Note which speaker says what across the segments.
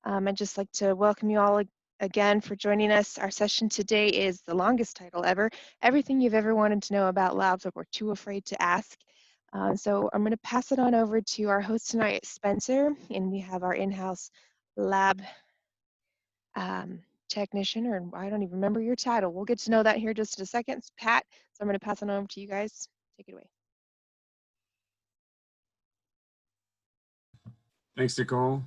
Speaker 1: I'd just like to welcome you all again for joining us. Our session today is the longest title ever, Everything You've Ever Wanted to Know About Labs But Were Too Afraid to Ask. So I'm going to pass it on over to our host tonight, Spencer, and we have our in-house lab technician, or I don't even remember your title. We'll get to know that here just in a second. It's Pat, so I'm going to pass it on over to you guys. Take it away.
Speaker 2: Thanks, Nicole.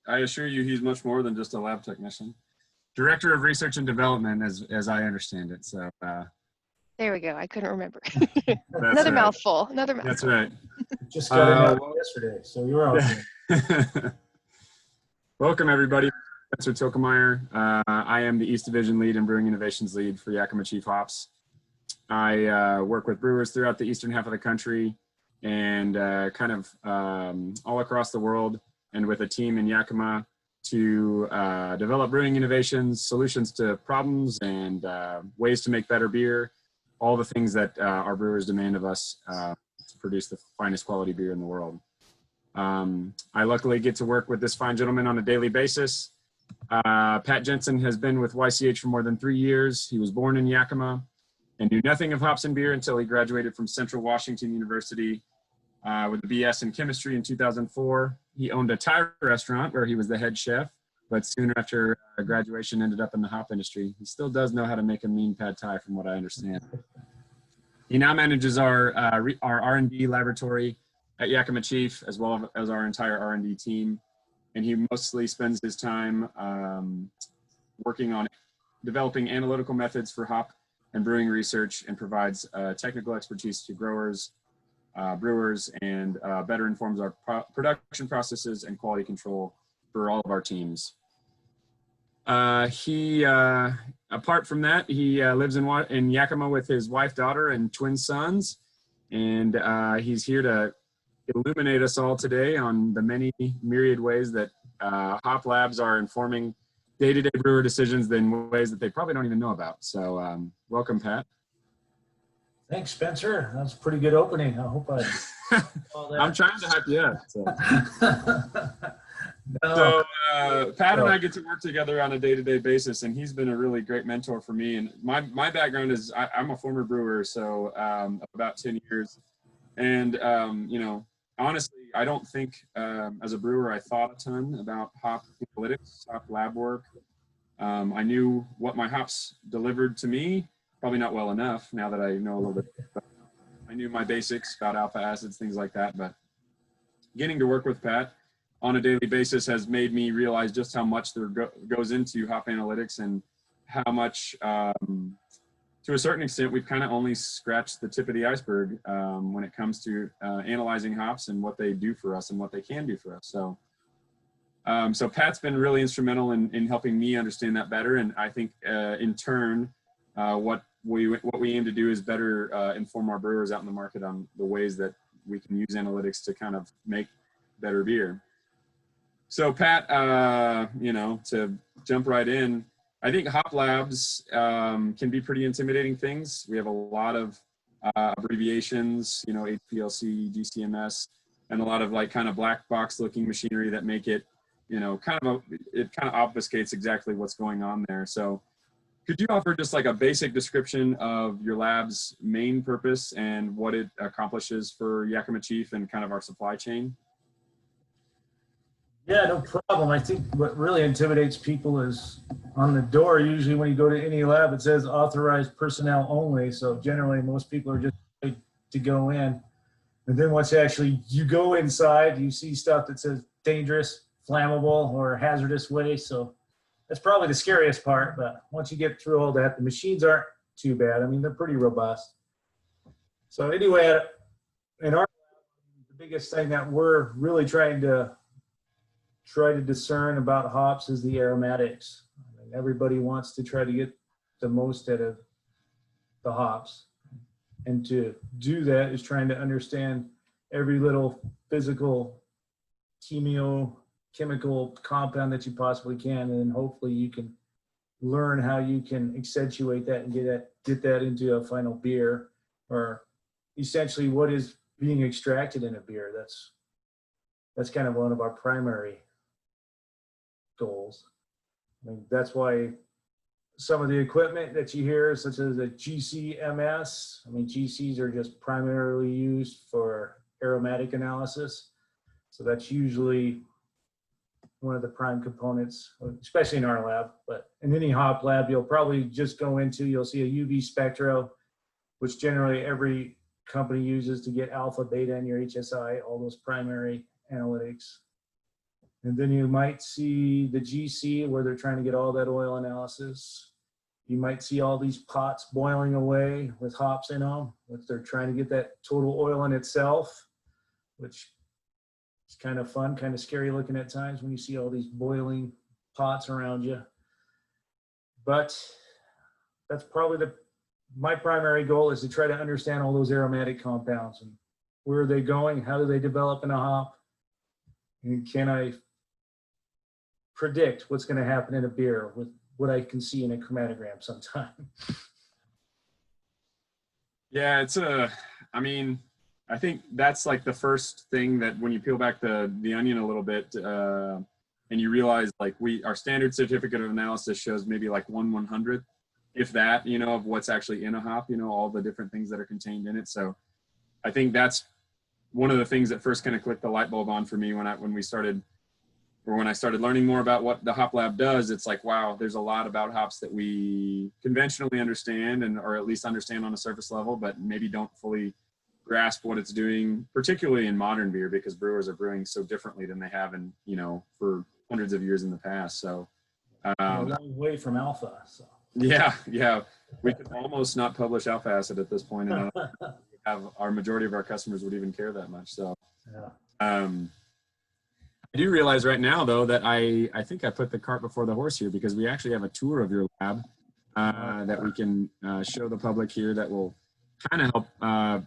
Speaker 2: I assure you he's much more than just a lab technician. Director of Research and Development, as I understand it. So
Speaker 1: there we go. I couldn't remember. Another
Speaker 2: right.
Speaker 1: mouthful. Another mouthful.
Speaker 2: That's right.
Speaker 3: Just got in yesterday, so you're on.
Speaker 2: Welcome, everybody. Spencer Tielkemeier. I am the East Division Lead and Brewing Innovations Lead for Yakima Chief Hops. I work with brewers throughout the eastern half of the country and kind of all across the world, and with a team in Yakima to develop brewing innovations, solutions to problems, and ways to make better beer, all the things that our brewers demand of us to produce the finest quality beer in the world. I luckily get to work with this fine gentleman on a daily basis. Pat Jensen has been with YCH for more than 3 years. He was born in Yakima and knew nothing of hops and beer until he graduated from Central Washington University with a BS in chemistry in 2004. He owned a Thai restaurant where he was the head chef, but soon after graduation ended up in the hop industry. He still does know how to make a mean pad thai from what I understand. He now manages our R&D laboratory at Yakima Chief, as well as our entire R&D team. And he mostly spends his time working on developing analytical methods for hop and brewing research, and provides technical expertise to growers, brewers, and better informs our production processes and quality control for all of our teams. Apart from that, he lives in Yakima with his wife, daughter, and twin sons, and he's here to illuminate us all today on the many myriad ways that hop labs are informing day-to-day brewer decisions in ways that they probably don't even know about. So welcome, Pat.
Speaker 3: Thanks, Spencer. That's a pretty good opening. I hope
Speaker 2: I'm trying to hype you up. So, Pat and I get to work together on a day-to-day basis, and he's been a really great mentor for me. And my background is I'm a former brewer, so about 10 years. And, you know, honestly, I don't think as a brewer I thought a ton about hop analytics, hop lab work. I knew what my hops delivered to me, probably not well enough now that I know a little bit. I knew my basics about alpha acids, things like that, but getting to work with Pat on a daily basis has made me realize just how much there goes into hop analytics, and how much, to a certain extent, we've kind of only scratched the tip of the iceberg when it comes to analyzing hops and what they do for us and what they can do for us. So, so Pat's been really instrumental in helping me understand that better, and I think in turn, what we aim to do is better inform our brewers out in the market on the ways that we can use analytics to kind of make better beer. So Pat, you know, to jump right in, I think hop labs can be pretty intimidating things. We have a lot of abbreviations, you know, HPLC, GCMS, and a lot of like kind of black box looking machinery that make it, you know, it kind of obfuscates exactly what's going on there. So could you offer just like a basic description of your lab's main purpose and what it accomplishes for Yakima Chief and kind of our supply chain?
Speaker 3: Yeah, no problem. I think what really intimidates people is on the door. Usually when you go to any lab, it says authorized personnel only. So generally most people are just ready to go in. And then once actually you go inside, you see stuff that says dangerous, flammable, or hazardous waste. So that's probably the scariest part. But once you get through all that, the machines aren't too bad. I mean, they're pretty robust. So anyway, in our, the biggest thing that we're really trying to discern about hops is the aromatics. I mean, everybody wants to try to get the most out of the hops. And to do that is trying to understand every little physical, chemical compound that you possibly can, and then hopefully you can learn how you can accentuate that and get that into a final beer, or essentially what is being extracted in a beer. That's kind of one of our primary goals. I mean, that's why some of the equipment that you hear, such as a GCMS, I mean, GCs are just primarily used for aromatic analysis. So that's usually one of the prime components, especially in our lab. But in any hop lab, you'll probably just go into, you'll see a UV spectro, which generally every company uses to get alpha, beta, and your HSI, all those primary analytics. And then you might see the GC where they're trying to get all that oil analysis. You might see all these pots boiling away with hops in them, which they're trying to get that total oil in itself, which is kind of fun, kind of scary looking at times when you see all these boiling pots around you. But that's probably my primary goal is to try to understand all those aromatic compounds and where are they going, how do they develop in a hop, and can I predict what's going to happen in a beer with what I can see in a chromatogram sometime.
Speaker 2: Yeah, I mean, I think that's like the first thing that when you peel back the onion a little bit and you realize like our standard certificate of analysis shows maybe like 1/100th, if that, you know, of what's actually in a hop, you know, all the different things that are contained in it. So I think that's one of the things that first kind of clicked the light bulb on for me when I started learning more about what the hop lab does. It's like, wow, there's a lot about hops that we conventionally understand or at least understand on a surface level, but maybe don't fully grasp what it's doing, particularly in modern beer, because brewers are brewing so differently than they have in, you know, for hundreds of years in the past. So
Speaker 3: a long way from alpha. So.
Speaker 2: Yeah. We could almost not publish alpha acid at this point, and I don't have our majority of our customers would even care that much. So yeah. I do realize right now, though, that I think I put the cart before the horse here, because we actually have a tour of your lab that we can show the public here that will kind of help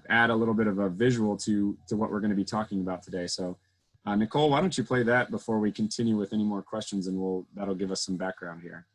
Speaker 2: add a little bit of a visual to what we're going to be talking about today. So, Nicole, why don't you play that before we continue with any more questions, and that'll give us some background here.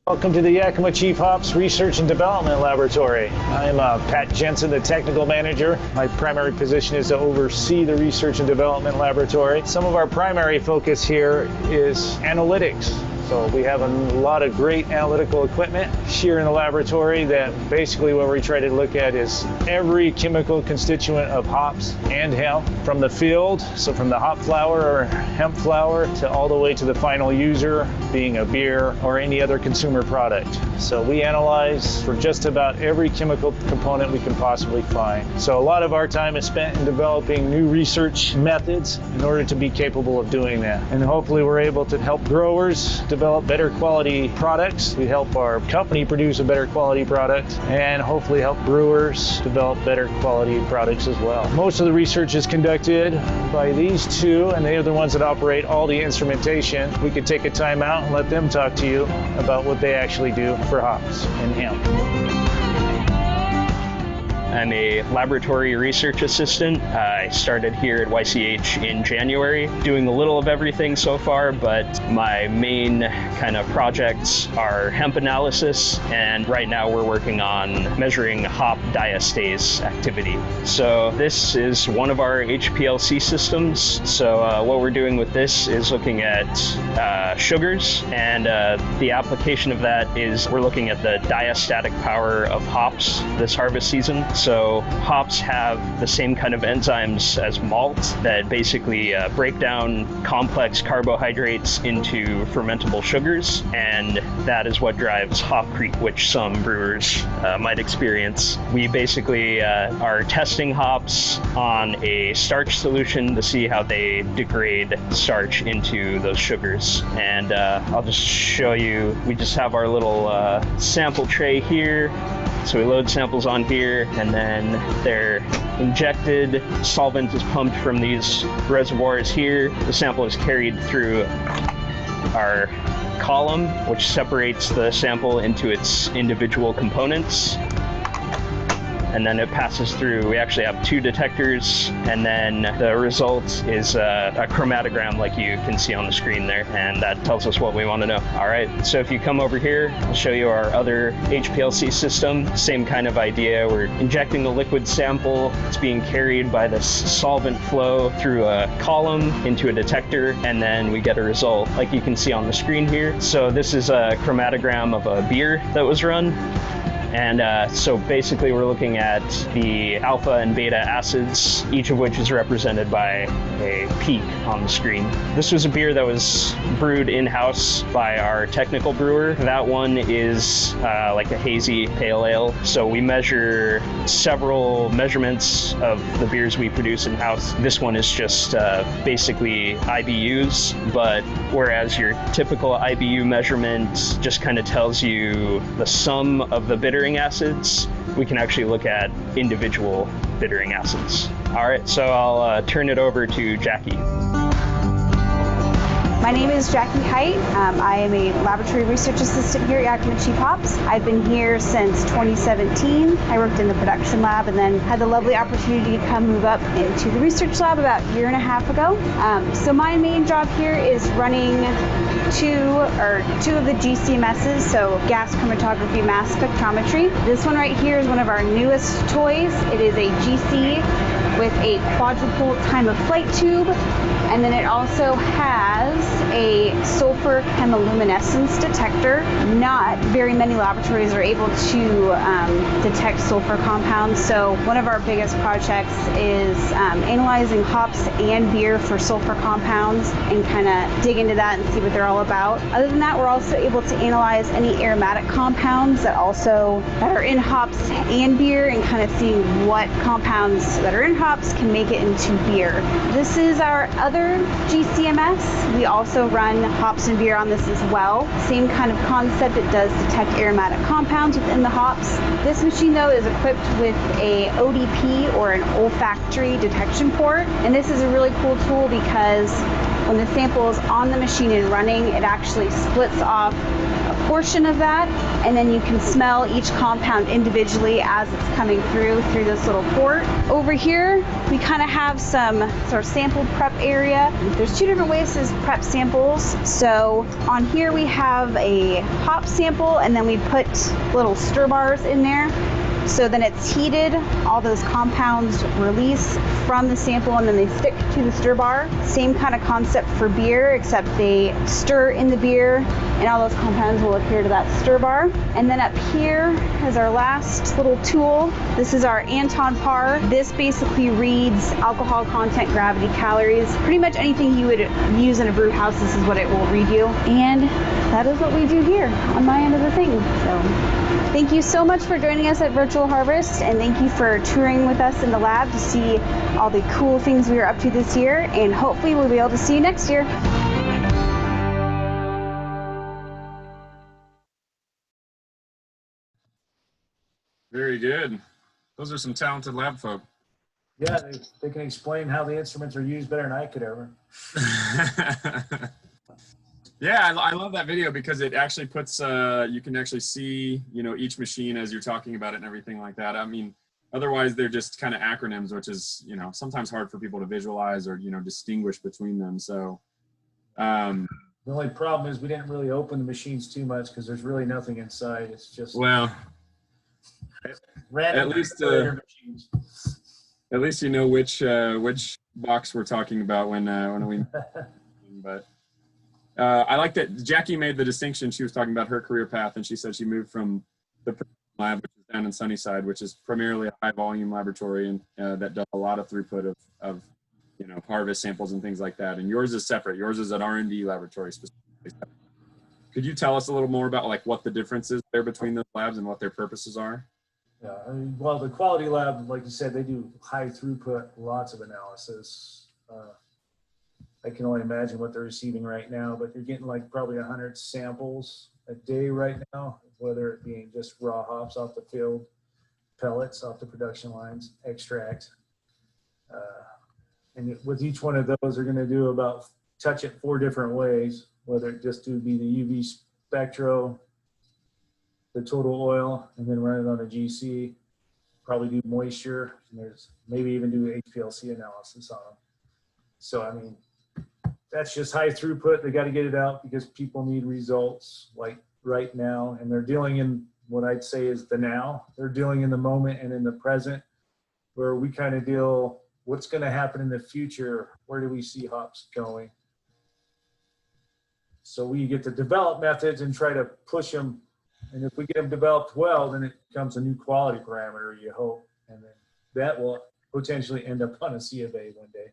Speaker 4: Welcome to the Yakima Chief Hops Research and Development Laboratory. I'm Pat Jensen, the technical manager. My primary position is to oversee the Research and Development Laboratory. Some of our primary focus here is analytics. So we have a lot of great analytical equipment here in the laboratory that basically what we try to look at is every chemical constituent of hops and hemp from the field, so from the hop flower or hemp flower to all the way to the final user, being a beer or any other consumer product. So we analyze for just about every chemical component we can possibly find. So a lot of our time is spent in developing new research methods in order to be capable of doing that. And hopefully we're able to help growers develop better quality products. We help our company produce a better quality product and hopefully help brewers develop better quality products as well. Most of the research is conducted by these two, and they are the ones that operate all the instrumentation. We could take a time out and let them talk to you about what they actually do for hops and hemp.
Speaker 5: I'm a laboratory research assistant. I started here at YCH in January, doing a little of everything so far, but my main kind of projects are hemp analysis, and right now we're working on measuring hop diastase activity. So this is one of our HPLC systems. So what we're doing with this is looking at sugars, and the application of that is we're looking at the diastatic power of hops this harvest season. So hops have the same kind of enzymes as malt that basically break down complex carbohydrates into fermentable sugars, and that is what drives hop creep, which some brewers might experience. We basically are testing hops on a starch solution to see how they degrade starch into those sugars. And I'll just show you, we just have our little sample tray here. So we load samples on here, and then they're injected. Solvent is pumped from these reservoirs here. The sample is carried through our column, which separates the sample into its individual components. and then it passes through. We actually have 2 detectors, and then the result is a chromatogram like you can see on the screen there, and that tells us what we want to know. All right, so if you come over here, I'll show you our other HPLC system. Same kind of idea. We're injecting the liquid sample. It's being carried by this solvent flow through a column into a detector, and then we get a result like you can see on the screen here. So this is a chromatogram of a beer that was run. And so basically we're looking at the alpha and beta acids, each of which is represented by a peak on the screen. This was a beer that was brewed in-house by our technical brewer. That one is like a hazy pale ale. So we measure several measurements of the beers we produce in-house. This one is just basically IBUs, but whereas your typical IBU measurement just kind of tells you the sum of the bittering acids, we can actually look at individual bittering acids. All right, so I'll turn it over to Jackie.
Speaker 6: My name is Jackie Height. I am a laboratory research assistant here at Yakima Chief Hops. I've been here since 2017. I worked in the production lab and then had the lovely opportunity to come move up into the research lab about a year and a half ago. So my main job here is running two of the GCMSs, so gas chromatography mass spectrometry. This one right here is one of our newest toys. It is a GC with a quadruple time of flight tube, and then it also has a sulfur chemiluminescence detector. Not very many laboratories are able to detect sulfur compounds, so one of our biggest projects is analyzing hops and beer for sulfur compounds and kind of dig into that and see what they're all about. Other than that, we're also able to analyze any aromatic compounds that are in hops and beer, and kind of see what compounds that are in hops can make it into beer. This is our other GCMS. We also run hops and beer on this as well. Same kind of concept. It does detect aromatic compounds within the hops. This machine though is equipped with a ODP, or an olfactory detection port, and this is a really cool tool because when the sample is on the machine and running, it actually splits off a portion of that, and then you can smell each compound individually as it's coming through this little port. Over here, we kind of have some sort of sample prep area. There's 2 different ways to prep samples. So on here we have a hop sample, and then we put little stir bars in there. So then it's heated, all those compounds release from the sample, and then they stick to the stir bar. Same kind of concept for beer, except they stir in the beer and all those compounds will adhere to that stir bar. And then up here is our last little tool. This is our Anton Par. This basically reads alcohol content, gravity, calories, pretty much anything you would use in a brew house. This is what it will read you. And that is what we do here on my end of the thing. So thank you so much for joining us at Virtual Harvest, and thank you for touring with us in the lab to see all the cool things we are up to this year, and hopefully we'll be able to see you next year.
Speaker 2: Very good. Those are some talented lab folk.
Speaker 3: Yeah, they can explain how the instruments are used better than I could ever.
Speaker 2: Yeah, I love that video because it actually puts, you can actually see, each machine as you're talking about it and everything like that. I mean, otherwise they're just kind of acronyms, which is, sometimes hard for people to visualize or, distinguish between them. So,
Speaker 3: the only problem is we didn't really open the machines too much because there's really nothing inside. It's just random machines.
Speaker 2: At least you know which box we're talking about when we. But I like that Jackie made the distinction. She was talking about her career path, and she said she moved from the lab, which is down in Sunnyside, which is primarily a high volume laboratory and that does a lot of throughput of harvest samples and things like that. And yours is separate. Yours is an R&D laboratory specifically. Could you tell us a little more about what the difference is there between those labs and what their purposes are?
Speaker 3: Yeah, well, the quality lab, like you said, they do high throughput, lots of analysis. I can only imagine what they're receiving right now, but you're getting probably 100 samples a day right now, whether it being just raw hops off the field, pellets off the production lines, extract. And with each one of those, they're going to do touch it 4 different ways, whether it just be the UV spectro, the total oil, and then run it on a GC, probably do moisture, and there's maybe even do HPLC analysis on them. So, I mean, that's just high throughput. They got to get it out because people need results like right now, and they're dealing in what I'd say is the now. They're dealing in the moment and in the present, where we kind of deal what's going to happen in the future. Where do we see hops going? So we get to develop methods and try to push them. And if we get them developed well, then it becomes a new quality parameter, you hope. And then that will potentially end up on a C of A one day.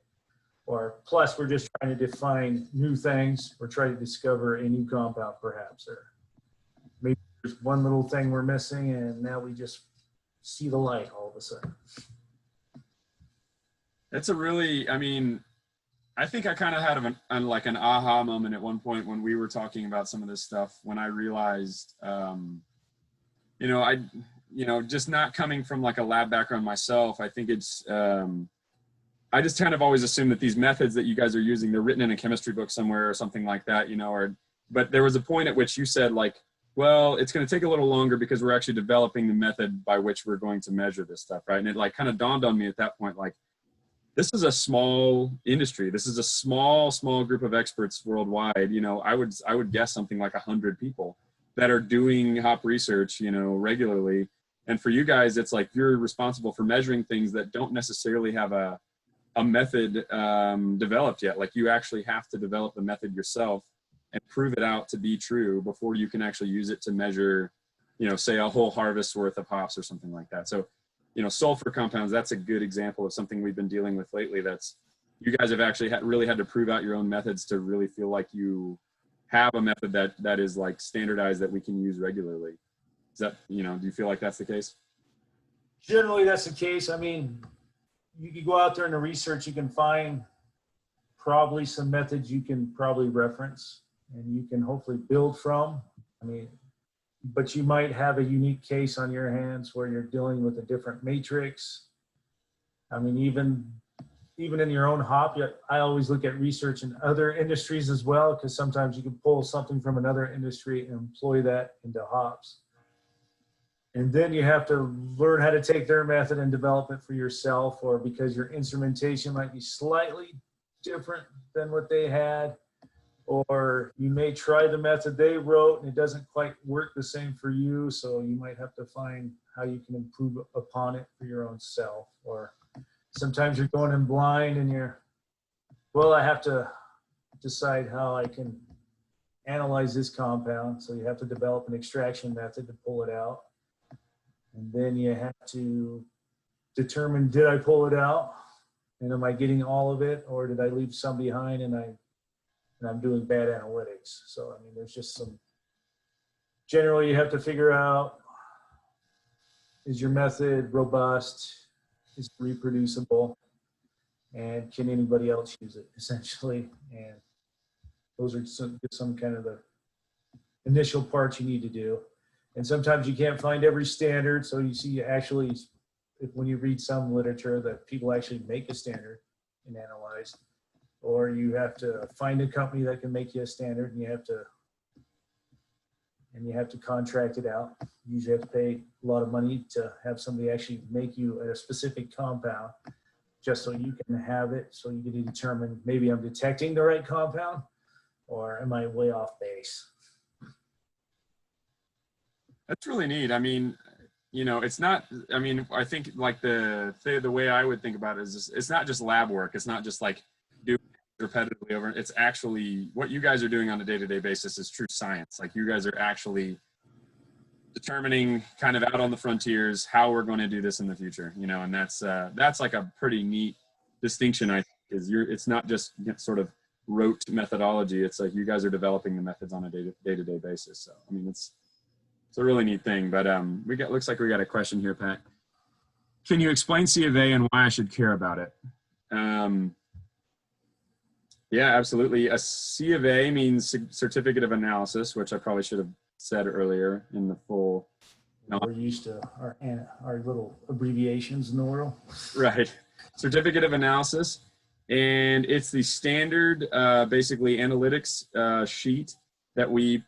Speaker 3: Or plus, we're just trying to define new things. We're trying to discover a new compound, perhaps. Or maybe there's one little thing we're missing, and now we just see the light all of a sudden.
Speaker 2: That's a really, I mean, I think I kind of had like an aha moment at one point when we were talking about some of this stuff, when I realized, just not coming from like a lab background myself, I think it's, I just kind of always assumed that these methods that you guys are using, they're written in a chemistry book somewhere or something like that, but there was a point at which you said like, well, it's going to take a little longer because we're actually developing the method by which we're going to measure this stuff, right? And it like kind of dawned on me at that point, like, this is a small industry. This is a small group of experts worldwide. I would guess something like 100 people that are doing hop research, regularly. And for you guys, it's like you're responsible for measuring things that don't necessarily have a method developed yet. Like you actually have to develop the method yourself and prove it out to be true before you can actually use it to measure, say a whole harvest worth of hops or something like that. So, sulfur compounds, that's a good example of something we've been dealing with lately. That's, you guys have actually really had to prove out your own methods to really feel like you have a method that is like standardized that we can use regularly. Is that, do you feel like that's the case?
Speaker 3: Generally, that's the case. I mean, you can go out there in the research, you can find probably some methods you can probably reference and you can hopefully build from. I mean, but you might have a unique case on your hands where you're dealing with a different matrix. I mean, even in your own hop, I always look at research in other industries as well, because sometimes you can pull something from another industry and employ that into hops. And then you have to learn how to take their method and develop it for yourself, or because your instrumentation might be slightly different than what they had, or you may try the method they wrote and it doesn't quite work the same for you. So you might have to find how you can improve upon it for your own self. Or sometimes you're going in blind and I have to decide how I can analyze this compound. So you have to develop an extraction method to pull it out. And then you have to determine, did I pull it out? And am I getting all of it? Or did I leave some behind and I'm doing bad analytics? So, I mean, there's just some, generally you have to figure out, is your method robust? Is it reproducible? And can anybody else use it, essentially? And those are some kind of the initial parts you need to do. And sometimes you can't find every standard. So you see actually, when you read some literature, that people actually make a standard and analyze. Or you have to find a company that can make you a standard, and you have to contract it out. You usually have to pay a lot of money to have somebody actually make you a specific compound, just so you can have it, so you can determine, maybe I'm detecting the right compound, or am I way off base?
Speaker 2: That's really neat. I mean, it's not, I mean, I think like the way I would think about it is it's not just lab work. It's not just like do repetitively over. It's actually what you guys are doing on a day-to-day basis is true science. Like you guys are actually determining kind of out on the frontiers how we're going to do this in the future, and that's like a pretty neat distinction. I think is it's not just sort of rote methodology. It's like you guys are developing the methods on a day-to-day basis. So, I mean, it's a really neat thing. But looks like we got a question here, Pat. Can you explain C of A and why I should care about it? Yeah, absolutely. A C of A means Certificate of Analysis, which I probably should have said earlier in the full.
Speaker 3: We're used to our little abbreviations in the world.
Speaker 2: Right. Certificate of Analysis. And it's the standard, basically, analytics sheet that we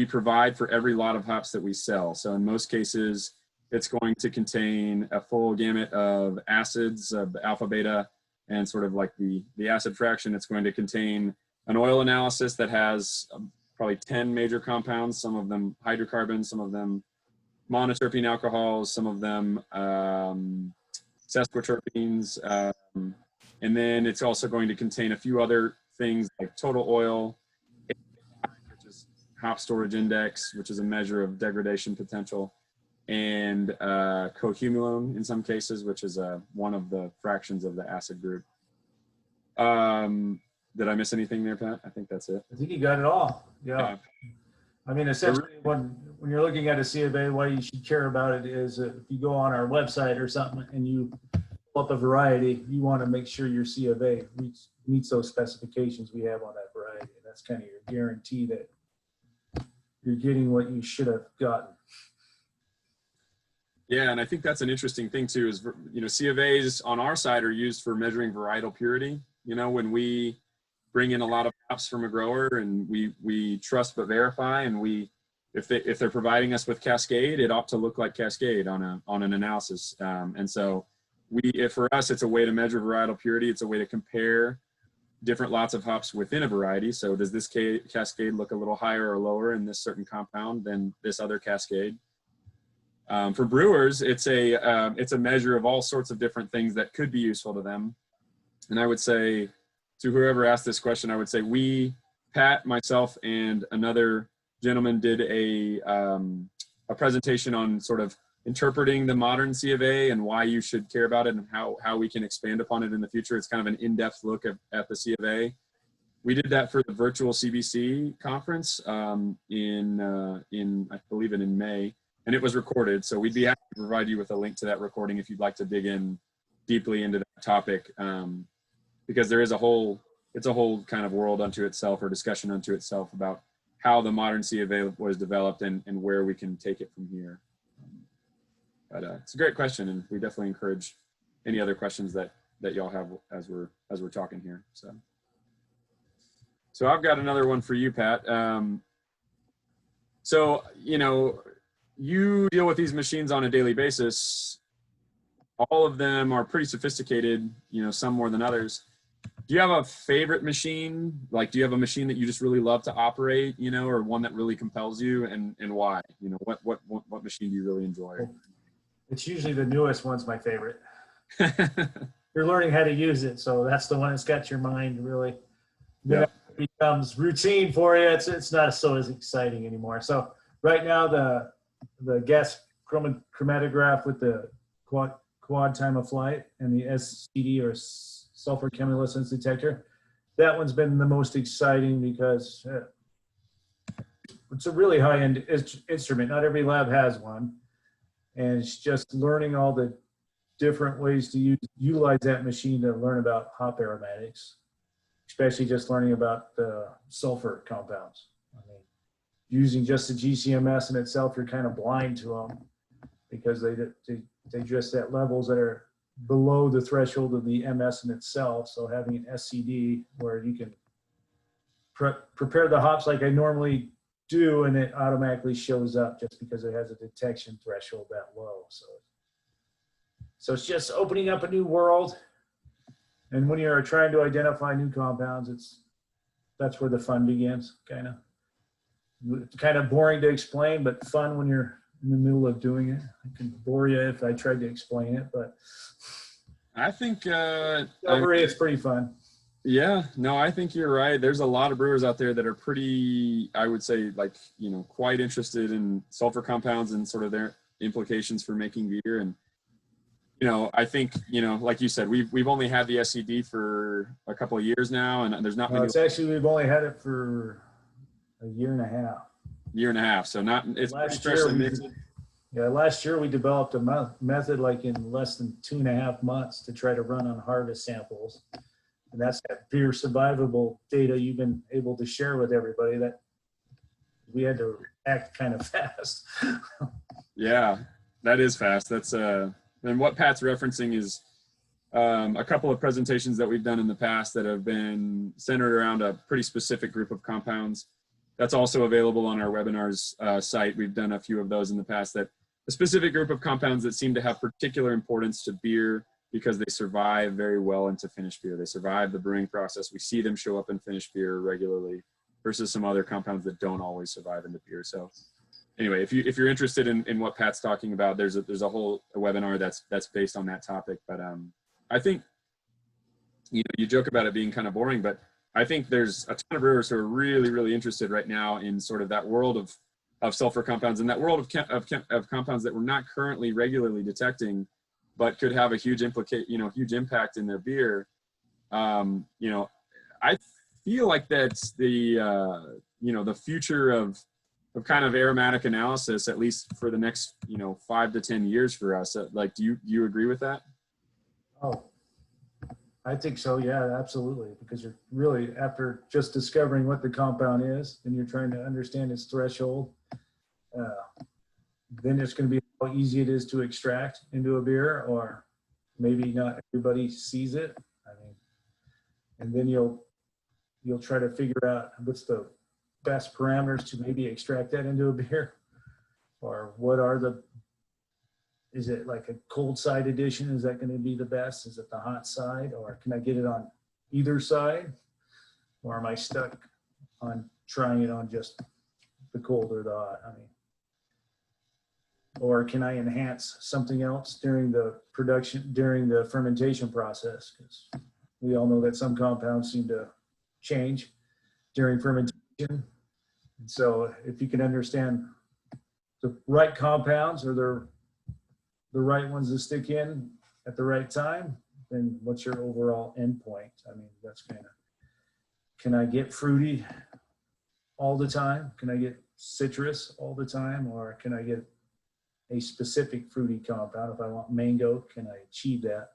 Speaker 2: provide for every lot of hops that we sell. So in most cases, It's going to contain a full gamut of acids, of alpha, beta, and sort of like the acid fraction. It's going to contain an oil analysis that has probably 10 major compounds, some of them hydrocarbons, some of them monoterpene alcohols, some of them sesquiterpenes. And then it's also going to contain a few other things like total oil, which is hop storage index, which is a measure of degradation potential, and cohumulone in some cases, which is one of the fractions of the acid group. Did I miss anything there, Pat? I think that's it.
Speaker 3: I think you got it all. Yeah. I mean, essentially, when you're looking at a C of A, why you should care about it is if you go on our website or something and you pull up a variety, you want to make sure your C of A meets those specifications we have on that variety. And that's kind of your guarantee that you're getting what you should have gotten.
Speaker 2: Yeah, and I think that's an interesting thing too, is, you know, C of A's on our side are used for measuring varietal purity. You know, when we bring in a lot of hops from a grower and we trust but verify, and if they're providing us with Cascade, it ought to look like Cascade on an analysis. And so for us, it's a way to measure varietal purity. It's a way to compare different lots of hops within a variety. So does this Cascade look a little higher or lower in this certain compound than this other Cascade? For brewers, it's a measure of all sorts of different things that could be useful to them. And I would say to whoever asked this question, I would say Pat, myself, and another gentleman did a presentation on sort of interpreting the modern C of A and why you should care about it and how we can expand upon it in the future. It's kind of an in-depth look at the C of A. We did that for the virtual CBC conference I believe in May. And it was recorded, so we'd be happy to provide you with a link to that recording if you'd like to dig in deeply into that topic, because there is a whole kind of world unto itself, or discussion unto itself, about how the modern C of A was developed and where we can take it from here. But it's a great question, and we definitely encourage any other questions that y'all have as we're talking here. So I've got another one for you, Pat. So, you know, you deal with these machines on a daily basis. All of them are pretty sophisticated, you know, some more than others. Do you have a favorite machine? Like, do you have a machine that you just really love to operate, you know, or one that really compels you, and why? You know, what machine do you really enjoy?
Speaker 3: It's usually the newest one's my favorite. You're learning how to use it, so that's the one that's got your mind really. Then it becomes routine for you. It's not so as exciting anymore. So right now the gas chromatograph with the quad time of flight and the SCD, or sulfur chemiluminescence detector, that one's been the most exciting because it's a really high-end instrument. Not every lab has one, and it's just learning all the different ways to utilize that machine to learn about hop aromatics, especially just learning about the sulfur compounds. I mean, using just the GCMS in itself, you're kind of blind to them because they just at levels that are below the threshold of the MS in itself. So having an SCD where you can prepare the hops like I normally do, and it automatically shows up just because it has a detection threshold that low. So it's just opening up a new world. And when you're trying to identify new compounds, that's where the fun begins, kind of boring to explain, but fun when you're in the middle of doing it. I can bore you if I tried to explain it, but
Speaker 2: I think
Speaker 3: it's pretty fun.
Speaker 2: Yeah, no, I think you're right. There's a lot of brewers out there that are pretty, I would say, like, you know, quite interested in sulfur compounds and sort of their implications for making beer. And, you know, I think, you know, like you said, we've only had the SCD for a couple of years now, and there's not many.
Speaker 3: It's actually, we've only had it for a year and a half. So it's pretty freshly minted. Yeah, last year we developed a method like in less than 2.5 months to try to run on harvest samples. And that's that beer survivable data you've been able to share with everybody, that we had to act kind of fast.
Speaker 2: Yeah, that is fast. That's and what Pat's referencing is a couple of presentations that we've done in the past that have been centered around a pretty specific group of compounds. That's also available on our webinars site. We've done a few of those in the past that a specific group of compounds that seem to have particular importance to beer because they survive very well into finished beer. They survive the brewing process. We see them show up in finished beer regularly versus some other compounds that don't always survive into beer. So anyway, if you're interested in what Pat's talking about, there's a whole webinar that's based on that topic. But I think, you know, you joke about it being kind of boring, but I think there's a ton of brewers who are really, really interested right now in sort of that world of sulfur compounds and that world of compounds that we're not currently regularly detecting, but could have a huge huge impact in their beer. You know, I feel like that's the you know, the future of kind of aromatic analysis, at least for the next, you know, 5 to 10 years for us. Like, do you agree with that?
Speaker 3: Oh, I think so. Yeah, absolutely. Because you're really, after just discovering what the compound is and you're trying to understand its threshold, then it's going to be how easy it is to extract into a beer, or maybe not everybody sees it. I mean, and then you'll try to figure out what's the best parameters to maybe extract that into a beer, or what are is it like a cold side addition? Is that going to be the best? Is it the hot side, or can I get it on either side, or am I stuck on trying it on just the cold or the hot? I mean, or can I enhance something else during the fermentation process? Because we all know that some compounds seem to change during fermentation. And so if you can understand the right compounds, or the right ones to stick in at the right time, then what's your overall endpoint? I mean, that's kind of, can I get fruity all the time? Can I get citrus all the time? Or can I get a specific fruity compound? If I want mango, can I achieve that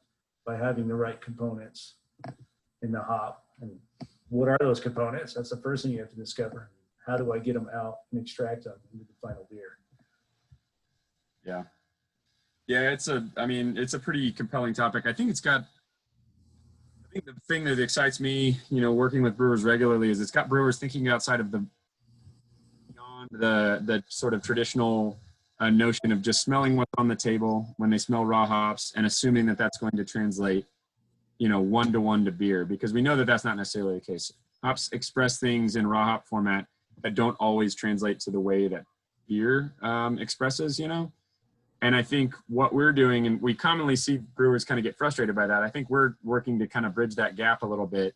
Speaker 3: by having the right components in the hop? And what are those components? That's the first thing you have to discover. How do I get them out and extract them into the final beer?
Speaker 2: Yeah. Yeah, it's a pretty compelling topic. I think the thing that excites me, you know, working with brewers regularly, is it's got brewers thinking outside of beyond the sort of traditional notion of just smelling what's on the table when they smell raw hops and assuming that that's going to translate, you know, one-to-one to beer, because we know that that's not necessarily the case. Hops express things in raw hop format that don't always translate to the way that beer expresses, you know. And I think what we're doing, and we commonly see brewers kind of get frustrated by that, I think we're working to kind of bridge that gap a little bit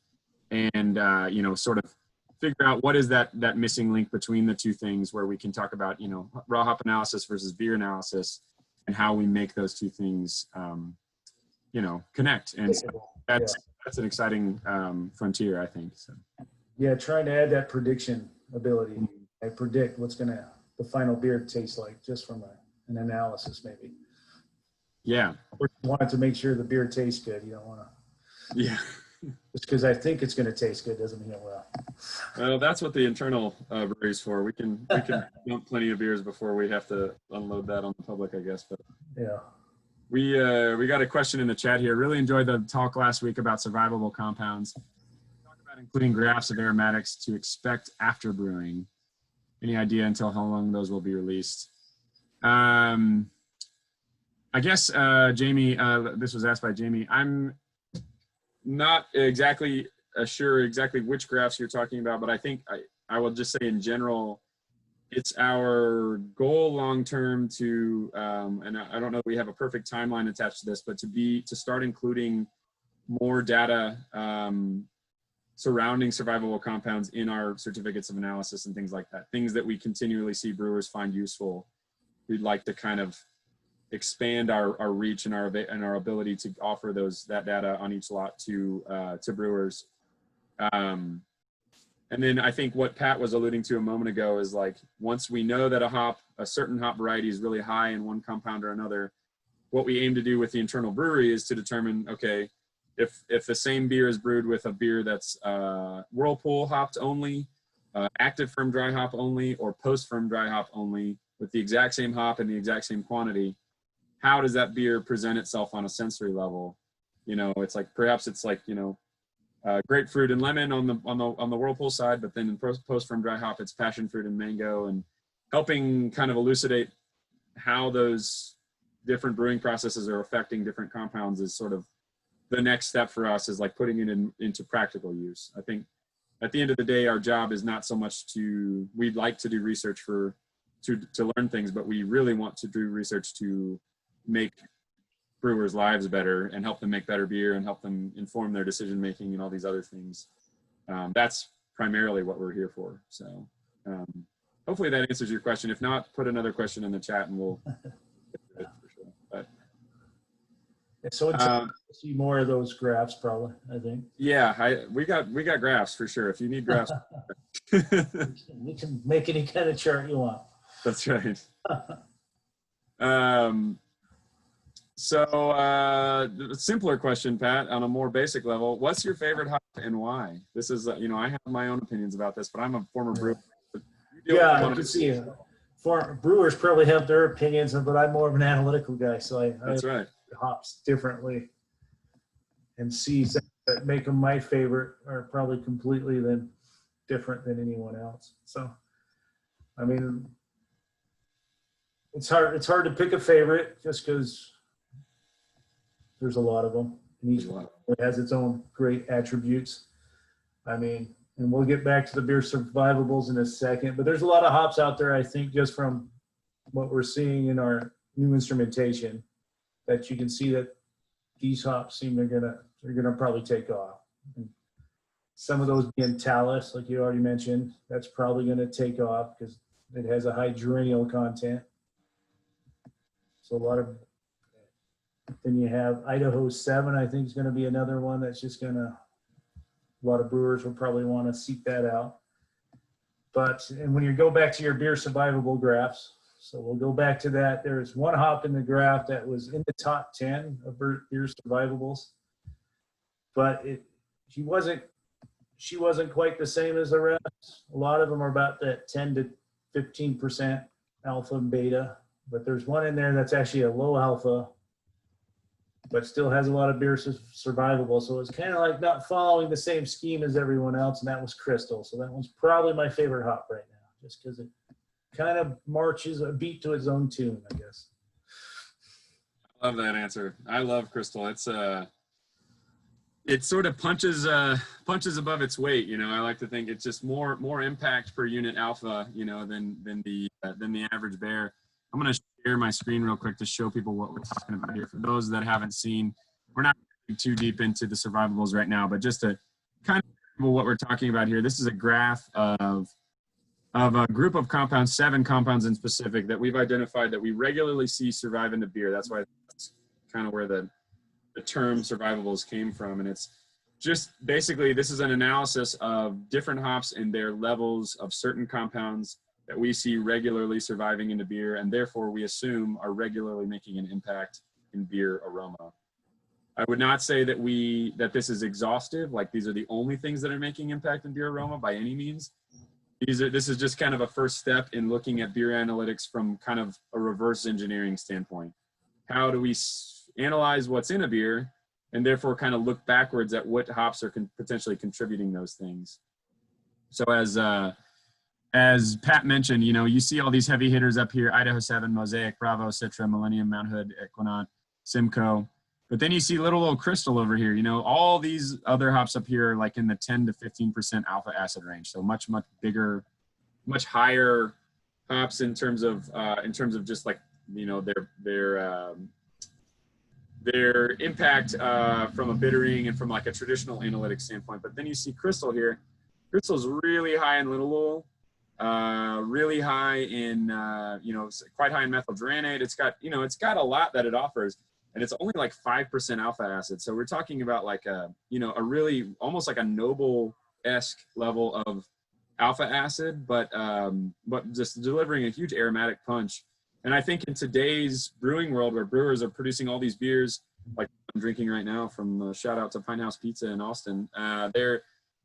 Speaker 2: and, you know, sort of figure out what is that missing link between the two things, where we can talk about, you know, raw hop analysis versus beer analysis and how we make those two things, you know, connect. And so that's an exciting frontier, I think. So.
Speaker 3: Yeah, trying to add that prediction ability. I predict what's the final beer taste like, just from an analysis maybe.
Speaker 2: Yeah.
Speaker 3: Or you want to make sure the beer tastes good. You don't want to.
Speaker 2: Yeah.
Speaker 3: Just because I think it's going to taste good doesn't mean it will.
Speaker 2: Well, that's what the internal brewery's for. We can dump plenty of beers before we have to unload that on the public, I guess. But
Speaker 3: yeah.
Speaker 2: We got a question in the chat here. Really enjoyed the talk last week about survivable compounds. Talk about including graphs of aromatics to expect after brewing. Any idea until how long those will be released? I guess, Jamie, this was asked by Jamie. I'm not exactly sure exactly which graphs you're talking about, but I think I will just say in general, it's our goal long-term to, and I don't know if we have a perfect timeline attached to this, but to start including more data surrounding survivable compounds in our certificates of analysis and things like that, things that we continually see brewers find useful. We'd like to kind of expand our reach and our ability to offer that data on each lot to brewers. And then I think what Pat was alluding to a moment ago is, like, once we know that a certain hop variety is really high in one compound or another, what we aim to do with the internal brewery is to determine, okay, if the same beer is brewed with a beer that's whirlpool hopped only, active firm dry hop only, or post firm dry hop only, with the exact same hop and the exact same quantity, how does that beer present itself on a sensory level? You know, it's like, perhaps it's like, you know, grapefruit and lemon on the whirlpool side, but then in post firm dry hop, it's passion fruit and mango, and helping kind of elucidate how those different brewing processes are affecting different compounds is sort of the next step for us, is like putting it into practical use. I think at the end of the day, our job is not so much we'd like to do research to learn things, but we really want to do research to make brewers' lives better and help them make better beer and help them inform their decision making and all these other things. That's primarily what we're here for. So hopefully that answers your question. If not, put another question in the chat and we'll get to it for sure. But
Speaker 3: so we'll see more of those graphs probably, I think.
Speaker 2: Yeah, we got graphs for sure. If you need graphs,
Speaker 3: we can make any kind of chart you want.
Speaker 2: That's right. So a simpler question, Pat, on a more basic level, what's your favorite hop and why? This is, I have my own opinions about this, but I'm a former brewer.
Speaker 3: Yeah, you can see brewers probably have their opinions, but I'm more of an analytical guy, so
Speaker 2: That's right.
Speaker 3: Hops differently, and C's that make them my favorite are probably completely different than anyone else. So, I mean, it's hard to pick a favorite just because there's a lot of them, and each one has its own great attributes. I mean, and we'll get back to the beer survivables in a second, but there's a lot of hops out there, I think, just from what we're seeing in our new instrumentation, that you can see that these hops seem they're gonna probably take off. And some of those being Talus, like you already mentioned, that's probably gonna take off because it has a high geraniol content. So then you have Idaho 7, I think is gonna be another one that's just a lot of brewers will probably want to seek that out. And when you go back to your beer survivable graphs, so we'll go back to that. There's one hop in the graph that was in the top 10 of beer survivables, but she wasn't quite the same as the rest. A lot of them are about that 10 to 15% alpha and beta, but there's one in there that's actually a low alpha, but still has a lot of beer survivable. So it's kind of like not following the same scheme as everyone else, and that was Crystal. So that one's probably my favorite hop right now, just because it kind of marches a beat to its own tune, I guess.
Speaker 2: I love that answer. I love Crystal. It sort of punches above its weight. I like to think it's just more impact per unit alpha, than the average bear. I'm going to share my screen real quick to show people what we're talking about here. For those that haven't seen, we're not too deep into the survivables right now, but just to kind of what we're talking about here, this is a graph of a group of compounds, 7 compounds in specific, that we've identified that we regularly see survive into beer. That's why that's kind of where the term survivables came from. And it's just basically, this is an analysis of different hops and their levels of certain compounds that we see regularly surviving into beer, and therefore we assume are regularly making an impact in beer aroma. I would not say that this is exhaustive, like these are the only things that are making impact in beer aroma by any means. This is just kind of a first step in looking at beer analytics from kind of a reverse engineering standpoint. How do we analyze what's in a beer and therefore kind of look backwards at what hops are potentially contributing those things? So as Pat mentioned, you see all these heavy hitters up here: Idaho 7, Mosaic, Bravo, Citra, Millennium, Mount Hood, Equinaut, Simcoe. But then you see little old Crystal over here. All these other hops up here are like in the 10 to 15% alpha acid range. So much bigger, much higher hops in terms of just like, their impact from a bittering and from like a traditional analytic standpoint. But then you see Crystal here. Crystal's really high in little oil. Really high in, quite high in methyl dranate. It's got a lot that it offers, and it's only like 5% alpha acid. So we're talking about like a really almost like a noble-esque level of alpha acid, but just delivering a huge aromatic punch. And I think in today's brewing world, where brewers are producing all these beers, like I'm drinking right now from shout out to Pine House Pizza in Austin, they're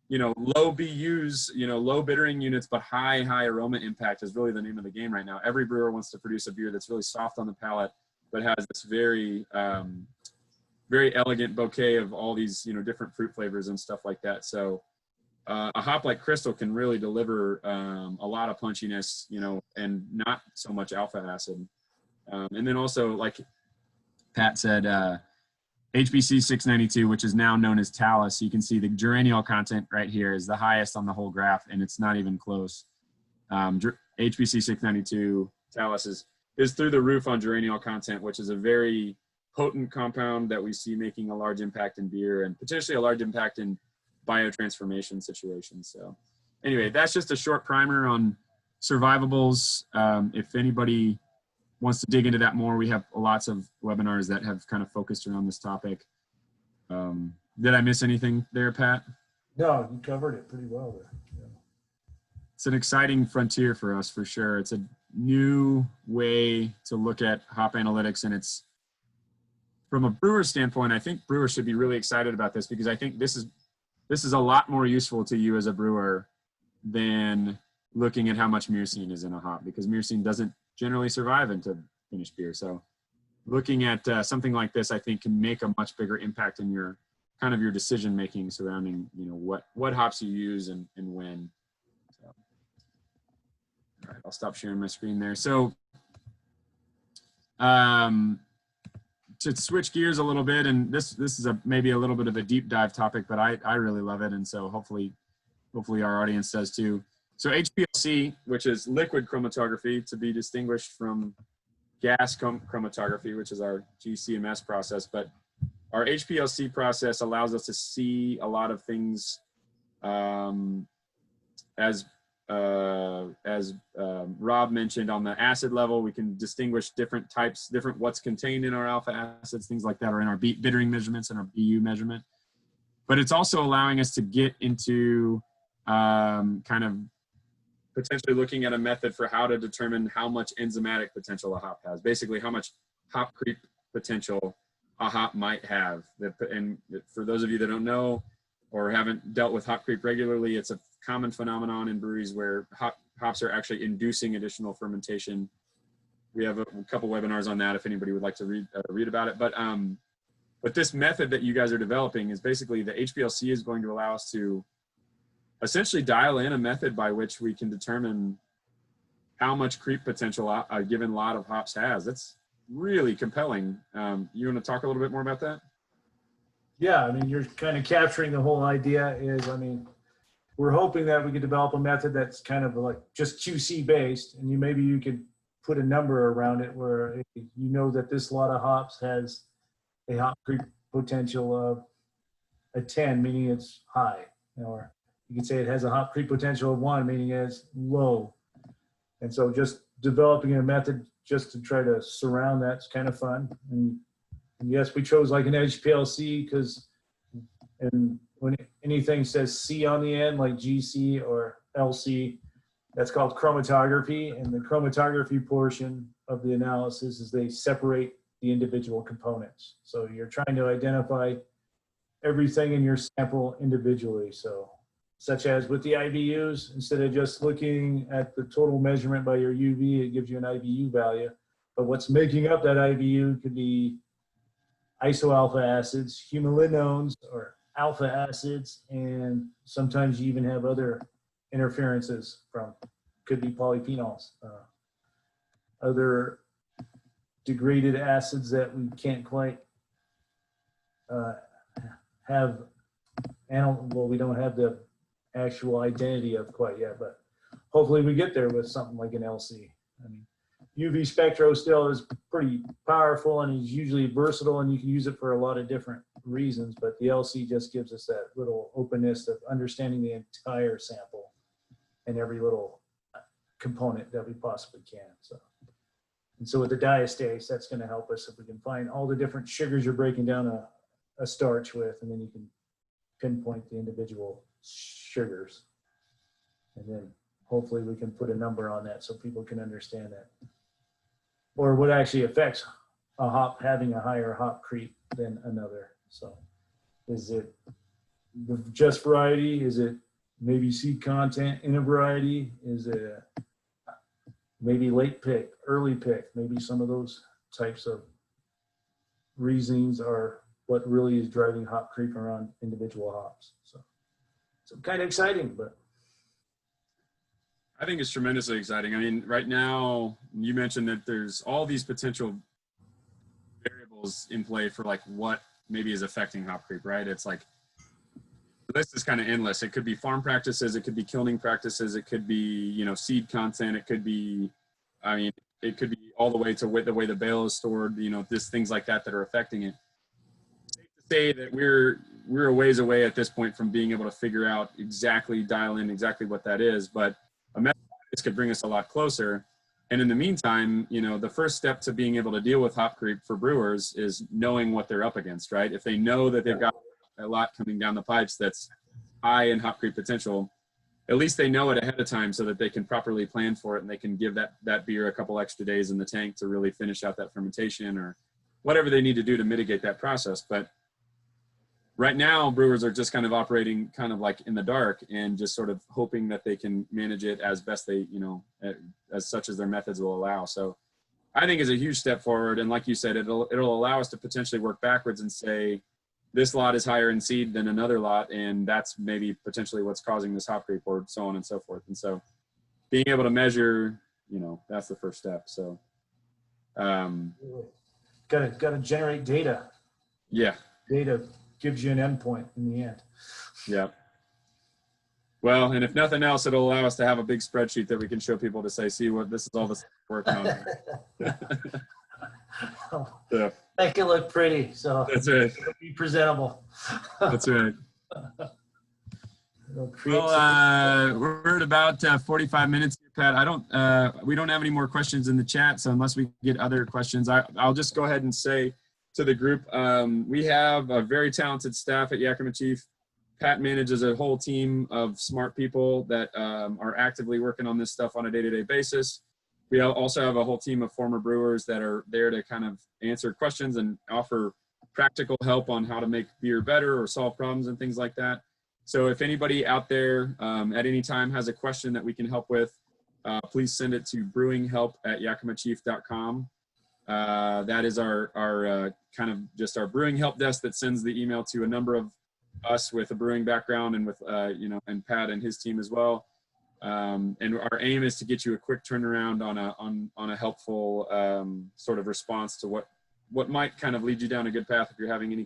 Speaker 2: low BUs, low bittering units, but high aroma impact is really the name of the game right now. Every brewer wants to produce a beer that's really soft on the palate, but has this very, very elegant bouquet of all these, different fruit flavors and stuff like that. So a hop like Crystal can really deliver a lot of punchiness, and not so much alpha acid. And then also, like Pat said, HBC 692, which is now known as Talus. You can see the geraniol content right here is the highest on the whole graph, and it's not even close. HBC 692 Talus is through the roof on geraniol content, which is a very potent compound that we see making a large impact in beer and potentially a large impact in biotransformation situations. So anyway, that's just a short primer on survivables. If anybody wants to dig into that more, we have lots of webinars that have kind of focused around this topic. Did I miss anything there, Pat?
Speaker 3: No, you covered it pretty well there. Yeah.
Speaker 2: It's an exciting frontier for us, for sure. It's a new way to look at hop analytics, and it's, from a brewer standpoint, I think brewers should be really excited about this, because I think this is a lot more useful to you as a brewer than looking at how much myrcene is in a hop, because myrcene doesn't generally survive into finished beer. So looking at something like this, I think, can make a much bigger impact in your kind of your decision making surrounding, you know, what hops you use and when. So, all right, I'll stop sharing my screen there. So to switch gears a little bit, and this is maybe a little bit of a deep dive topic, but I really love it, and so hopefully our audience does too. So HPLC, which is liquid chromatography, to be distinguished from gas chromatography, which is our GCMS process, but our HPLC process allows us to see a lot of things as Rob mentioned, on the acid level. We can distinguish different types, what's contained in our alpha acids, things like that, or in our bittering measurements and our BU measurement. But it's also allowing us to get into kind of potentially looking at a method for how to determine how much enzymatic potential a hop has. Basically, how much hop creep potential a hop might have. And for those of you that don't know or haven't dealt with hop creep regularly, it's a common phenomenon in breweries where hops are actually inducing additional fermentation. We have a couple webinars on that if anybody would like to read about it. But this method that you guys are developing is basically, the HPLC is going to allow us to essentially dial in a method by which we can determine how much creep potential a given lot of hops has. That's really compelling. You want to talk a little bit more about that?
Speaker 3: Yeah, I mean, you're kind of capturing the whole idea is, I mean, we're hoping that we could develop a method that's kind of like just QC based, and maybe you could put a number around it where you know that this lot of hops has a hop creep potential of a 10, meaning it's high, or you could say it has a hop creep potential of 1, meaning it's low. And so just developing a method just to try to surround that's kind of fun. And yes, we chose like an HPLC because, and when anything says C on the end, like GC or LC, that's called chromatography. And the chromatography portion of the analysis is they separate the individual components. So you're trying to identify everything in your sample individually. So, such as with the IBUs, instead of just looking at the total measurement by your UV, it gives you an IBU value. But what's making up that IBU could be isoalpha acids, humulinones, or alpha acids, and sometimes you even have other interferences from, could be polyphenols, other degraded acids that we can't quite have, well, we don't have the actual identity of quite yet, but hopefully we get there with something like an LC. I mean, UV spectro still is pretty powerful and is usually versatile, and you can use it for a lot of different reasons, but the LC just gives us that little openness of understanding the entire sample and every little component that we possibly can. And so with the diastase, that's going to help us if we can find all the different sugars you're breaking down a starch with, and then you can pinpoint the individual sugars. And then hopefully we can put a number on that so people can understand that. Or what actually affects a hop having a higher hop creep than another. So is it the just variety? Is it maybe seed content in a variety? Is it maybe late pick, early pick? Maybe some of those types of reasonings are what really is driving hop creep around individual hops. So kind of exciting, but
Speaker 2: I think it's tremendously exciting. I mean, right now, you mentioned that there's all these potential variables in play for like what maybe is affecting hop creep, right? It's like, the list is kind of endless. It could be farm practices, it could be kilning practices, it could be, you know, seed content, it could be, I mean, it could be all the way to the way the bale is stored, you know, just things like that that are affecting it. Safe to say that we're a ways away at this point from being able to figure out exactly, dial in exactly what that is, but a method like this could bring us a lot closer. And in the meantime, you know, the first step to being able to deal with hop creep for brewers is knowing what they're up against, right? If they know that they've got a lot coming down the pipes that's high in hop creep potential, at least they know it ahead of time so that they can properly plan for it and they can give that beer a couple extra days in the tank to really finish out that fermentation or whatever they need to do to mitigate that process. But right now, brewers are just kind of operating kind of like in the dark and just sort of hoping that they can manage it as best they, you know, as such as their methods will allow. So I think it's a huge step forward. And like you said, it'll allow us to potentially work backwards and say, this lot is higher in seed than another lot, and that's maybe potentially what's causing this hop creep, or so on and so forth. And so being able to measure, you know, that's the first step. So
Speaker 3: gotta generate data.
Speaker 2: Yeah.
Speaker 3: Data gives you an endpoint in the end.
Speaker 2: Yeah. Well, and if nothing else, it'll allow us to have a big spreadsheet that we can show people to say, see what this is all this working on. Yeah.
Speaker 3: Make it look pretty, so
Speaker 2: That's right.
Speaker 3: it'll be presentable.
Speaker 2: That's right.
Speaker 3: It'll create
Speaker 2: Well, we're at about 45 minutes here, Pat. We don't have any more questions in the chat, so unless we get other questions, I'll just go ahead and say to the group, we have a very talented staff at Yakima Chief. Pat manages a whole team of smart people that are actively working on this stuff on a day-to-day basis. We also have a whole team of former brewers that are there to kind of answer questions and offer practical help on how to make beer better or solve problems and things like that. So if anybody out there at any time has a question that we can help with, please send it to brewinghelp@yakimachief.com. That is our kind of just our brewing help desk that sends the email to a number of us with a brewing background and with, you know, and Pat and his team as well. And our aim is to get you a quick turnaround on a helpful sort of response to what might kind of lead you down a good path if you're having any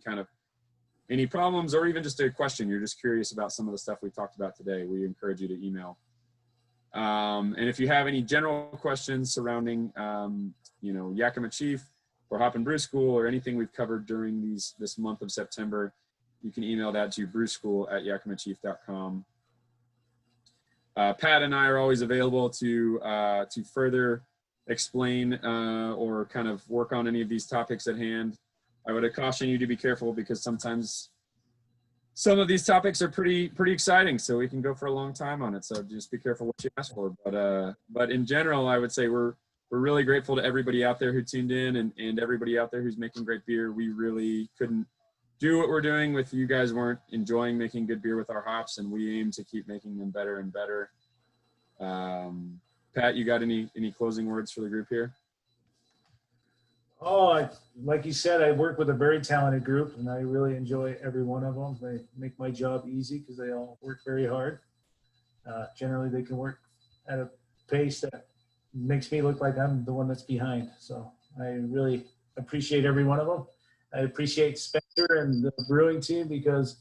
Speaker 2: problems or even just a question. You're just curious about some of the stuff we talked about today. We encourage you to email. And if you have any general questions surrounding, you know, Yakima Chief or Hop and Brew School or anything we've covered during this month of September, you can email that to brewschool@yakimachief.com. Pat and I are always available to further explain or kind of work on any of these topics at hand. I would caution you to be careful because sometimes some of these topics are pretty exciting, so we can go for a long time on it. So just be careful what you ask for. But in general, I would say we're really grateful to everybody out there who tuned in and everybody out there who's making great beer. We really couldn't do what we're doing if you guys weren't enjoying making good beer with our hops, and we aim to keep making them better and better. Pat, you got any closing words for the group here?
Speaker 3: Oh, like you said, I work with a very talented group, and I really enjoy every one of them. They make my job easy because they all work very hard. Generally, they can work at a pace that makes me look like I'm the one that's behind. So I really appreciate every one of them. I appreciate Spencer and the brewing team because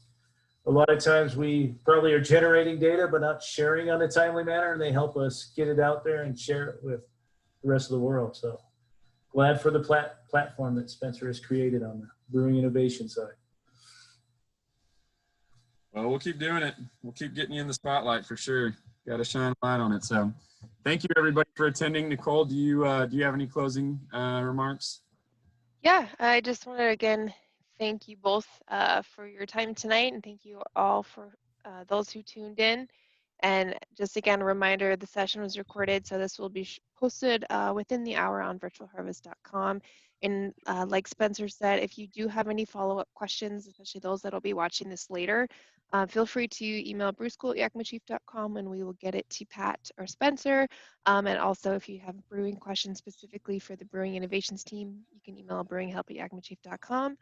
Speaker 3: a lot of times we probably are generating data but not sharing on a timely manner, and they help us get it out there and share it with the rest of the world. So glad for the platform that Spencer has created on the brewing innovation side.
Speaker 2: Well, we'll keep doing it. We'll keep getting you in the spotlight for sure. Got to shine a light on it. So thank you everybody for attending. Nicole, do you have any closing remarks?
Speaker 1: Yeah, I just want to again thank you both for your time tonight, and thank you all for those who tuned in. And just again, a reminder, the session was recorded, so this will be posted within the hour on virtualharvest.com. And like Spencer said, if you do have any follow-up questions, especially those that will be watching this later, feel free to email brewschool@yakimachief.com and we will get it to Pat or Spencer. And also, if you have brewing questions specifically for the Brewing Innovations team, you can email brewinghelp@yakimachief.com.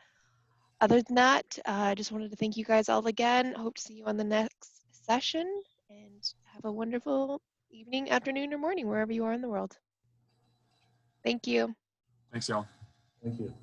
Speaker 1: Other than that, I just wanted to thank you guys all again. Hope to see you on the next session and have a wonderful evening, afternoon, or morning, wherever you are in the world. Thank you.
Speaker 2: Thanks, y'all.
Speaker 3: Thank you.